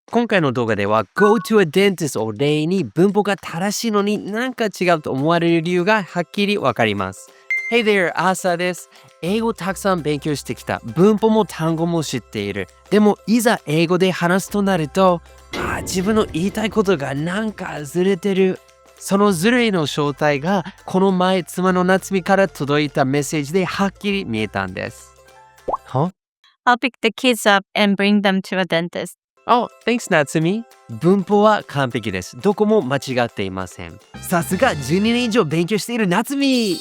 今回の動画では Go to a dentist を例に文法が正しいのになんか違うと思われる理由がはっきりわかります。Hey there, アーサーです。英語たくさん勉強してきた。文法も単語も知っている。でもいざ英語で話すとなると、自分の言いたいことがなんかずれてる。そのズレの正体がこの前妻のナツミから届いたメッセージではっきり見えたんです。I'll pick the kids up and bring them to a dentist. Oh, thanks, Natsumi. 文法は完璧です。どこも間違っていません。さすが12年以上勉強しているナツミ。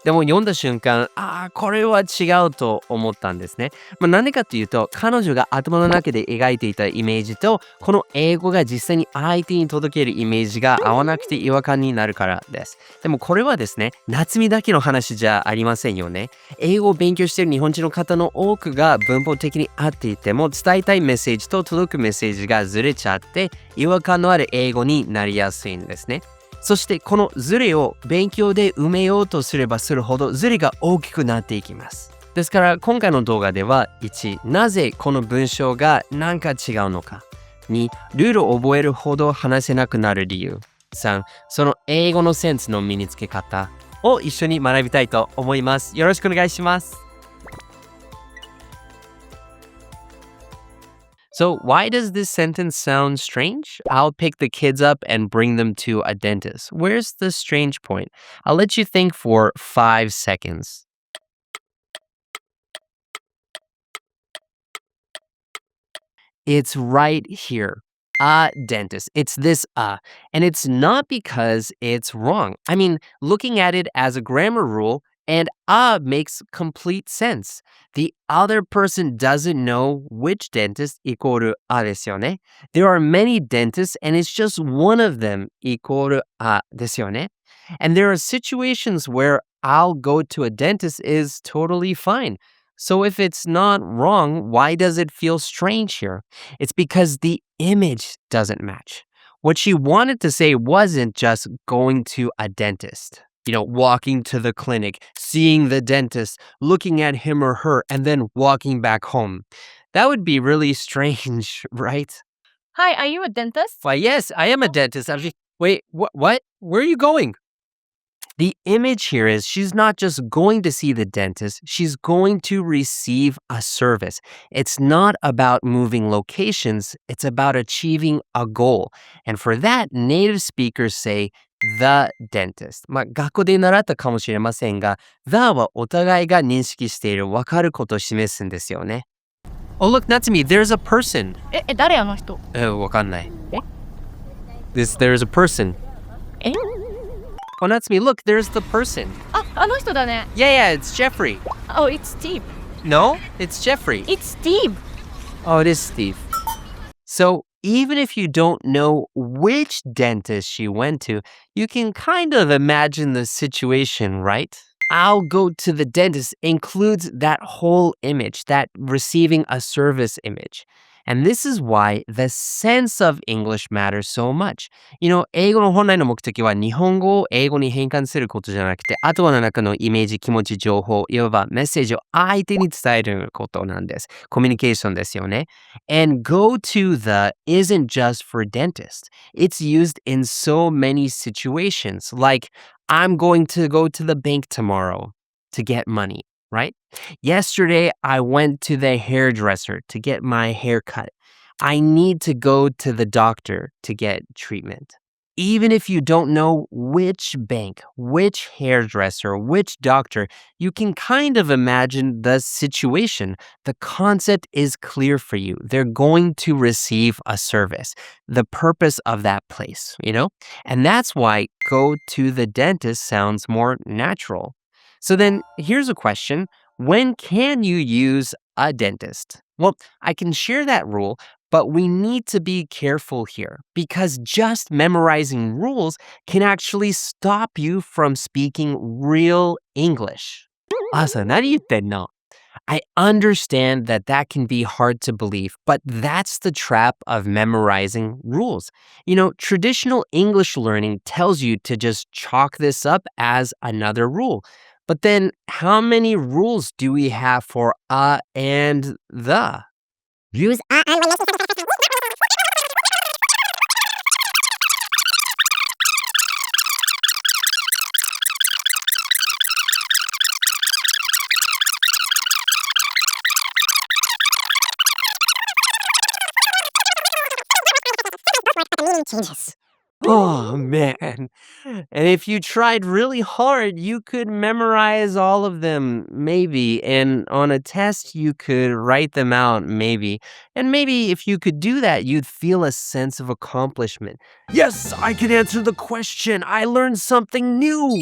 でも読んだ瞬間、これは違うと思ったんですね。なんでかというと、彼女が頭の中で描いていたイメージと、この英語が実際に相手に届けるイメージが合わなくて違和感になるからです。でもこれはですね、夏美だけの話じゃありませんよね。英語を勉強している日本人の方の多くが文法的に合っていても、伝えたいメッセージと届くメッセージがずれちゃって、違和感のある英語になりやすいんですね。そしてこのズレを勉強で埋めようとすればするほどズレが大きくなっていきます。ですから今回の動画では1、なぜこの文章がなんか違うのか。2、ルールを覚えるほど話せなくなる理由。3、その英語のセンスの身につけ方を一緒に学びたいと思います。よろしくお願いします。So why does this sentence sound strange? I'll pick the kids up and bring them to a dentist. Where's the strange point? I'll let you think for 5 seconds. It's right here. A dentist. It's this and it's not because it's wrong. I mean, looking at it as a grammar rule, and makes complete sense. The other person doesn't know which dentist イコールですよね。There are many dentists and it's just one of them イコールですよね。And there are situations where I'll go to a dentist is totally fine. So if it's not wrong, why does it feel strange here? It's because the image doesn't match. What she wanted to say wasn't just going to a dentist. Walking to the clinic, seeing the dentist, looking at him or her, and then walking back home. That would be really strange, right? Hi, are you a dentist? Why, yes, I am a dentist. Wait, what? Where are you going? The image here is she's not just going to see the dentist, she's going to receive a service. It's not about moving locations, it's about achieving a goal. And for that, native speakers say, the dentist. 学校で習ったかもしれませんが、the はお互いが認識している、わかることを示すんですよね。Oh, look, Natsumi, there's a person. 誰あの人？わかんない。There's a person. Oh, Natsumi, look, there's the person. あの人だね。Yeah, it's Jeffrey. Oh, it's Steve. No, it's Jeffrey. It's Steve. Oh, it is Steve. So, even if you don't know which dentist she went to, you can kind of imagine the situation, right? I'll go to the dentist includes that whole image, that receiving a service image. And this is why the sense of English matters so much. 英語の本来の目的は日本語を英語に変換することじゃなくて、頭の中のイメージ、気持ち、情報、いわばメッセージを相手に伝えることなんです。コミュニケーションですよね。And go to the isn't just for dentists. It's used in so many situations, like I'm going to go to the bank tomorrow to get money. Right? Yesterday, I went to the hairdresser to get my hair cut. I need to go to the doctor to get treatment. Even if you don't know which bank, which hairdresser, which doctor, you can kind of imagine the situation. The concept is clear for you. They're going to receive a service, the purpose of that place, And that's why go to the dentist sounds more natural. So then here's a question. When can you use a dentist? Well, I can share that rule, but we need to be careful here because just memorizing rules can actually stop you from speaking real English. 何言ってんの? I understand that can be hard to believe, but that's the trap of memorizing rules. Traditional English learning tells you to just chalk this up as another rule. But then, how many rules do we have for and the? Rules Oh, man. And if you tried really hard, you could memorize all of them, maybe. And on a test, you could write them out, maybe. And maybe if you could do that, you'd feel a sense of accomplishment. Yes, I could answer the question. I learned something new.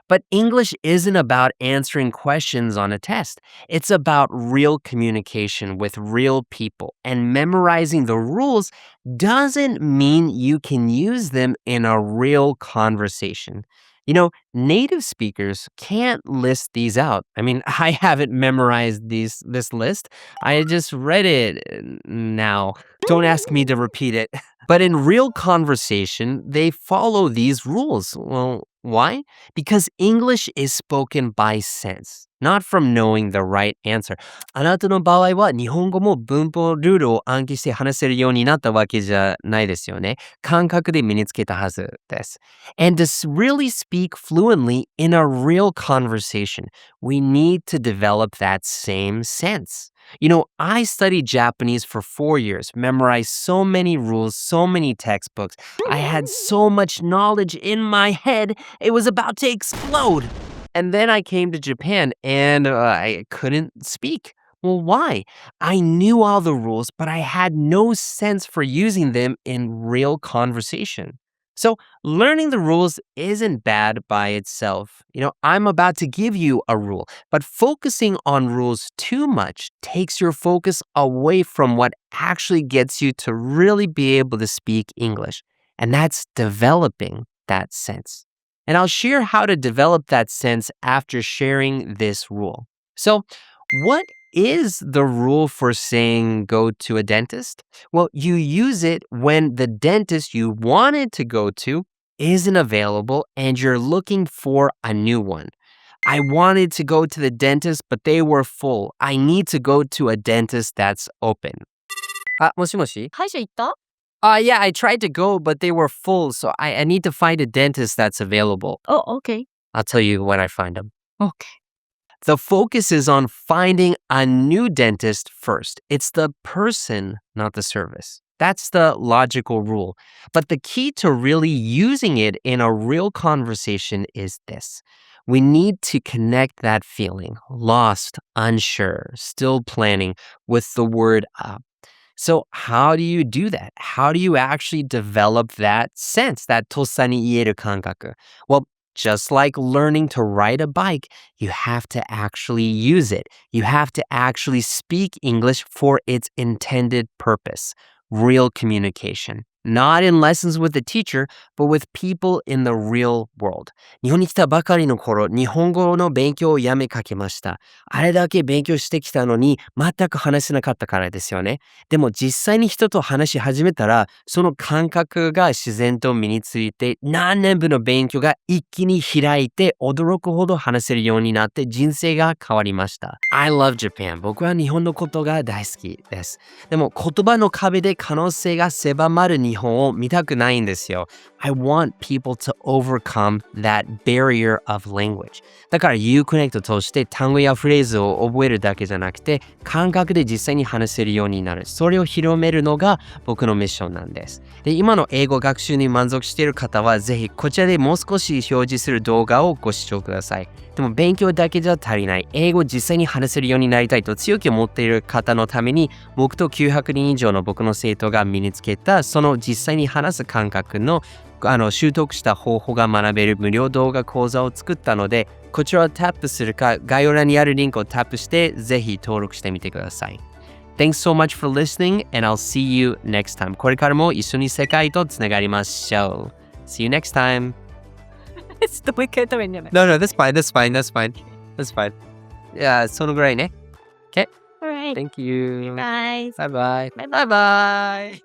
But English isn't about answering questions on a test. It's about real communication with real people. And memorizing the rules doesn't mean you can use them in a real conversation. You know, native speakers can't list these out. I mean, I haven't memorized this list. I just read it now. Don't ask me to repeat it. But in real conversation, they follow these rules. Well, why? Because English is spoken by sense, not from knowing the right answer. あなたの場合は日本語も文法ルールを暗記して話せるようになったわけじゃないですよね。感覚で身につけたはずです。And to really speak fluently in a real conversation, we need to develop that same sense. You know, I studied Japanese for 4 years, memorized so many rules, so many textbooks. I had so much knowledge in my head, it was about to explode. And then I came to Japan and I couldn't speak. Well, why? I knew all the rules, but I had no sense for using them in real conversation. So, learning the rules isn't bad by itself. You know, I'm about to give you a rule, but focusing on rules too much takes your focus away from what actually gets you to really be able to speak English, and that's developing that sense. And I'll share how to develop that sense after sharing this rule. So, what is the rule for saying go to a dentist? Well, you use it when the dentist you wanted to go to isn't available and you're looking for a new one. I wanted to go to the dentist, but they were full. I need to go to a dentist that's open. もしもし? 歯医者行った? Yeah, I tried to go, but they were full, so I need to find a dentist that's available. Oh, okay. I'll tell you when I find them. Okay. The focus is on finding a new dentist first. It's the person, not the service. That's the logical rule. But the key to really using it in a real conversation is this. We need to connect that feeling, lost, unsure, still planning, with the word up. So how do you do that? How do you actually develop that sense, that とっさに言える感覚? Well, just like learning to ride a bike, you have to actually use it. You have to actually speak English for its intended purpose. Real communication. Not in lessons with the teacher, but with people in the real world. 日本に来たばかりの頃、日本語の勉強をやめかけました。あれだけ勉強してきたのに、全く話せなかったからですよね。でも実際に人と話し始めたら、その感覚が自然と身について、何年分の勉強が一気に開いて、驚くほど話せるようになって人生が変わりました。I love Japan. 僕は日本のことが大好きです。でも言葉の壁で可能性が狭まる日本を見たくないんですよ。I want people to overcome that barrier of language. だから IU-Connect を通して単語やフレーズを覚えるだけじゃなくて、感覚で実際に話せるようになる。それを広めるのが僕のミッションなんです。で、今の英語学習に満足している方は、ぜひこちらでもう少し表示する動画をご視聴ください。でも勉強だけじゃ足りない。英語を実際に話せるようになりたいと強気を持っている方のために、僕と900人以上の僕の生徒が身につけた、その実際に話す感覚の習得した方法が学べる無料動画講座を作ったので、こちらをタップするか、概要欄にあるリンクをタップして、ぜひ登録してみてください。Thanks so much for listening, and I'll see you next time. これからも一緒に世界とつながりましょう。See you next time. ちょっともう一回やった方がいいんじゃない? No, that's fine. That's fine. That's fine. That's fine. Yeah, そのぐらいね。Okay? Alright. Thank you. Bye. Bye-bye. Bye-bye. Bye-bye.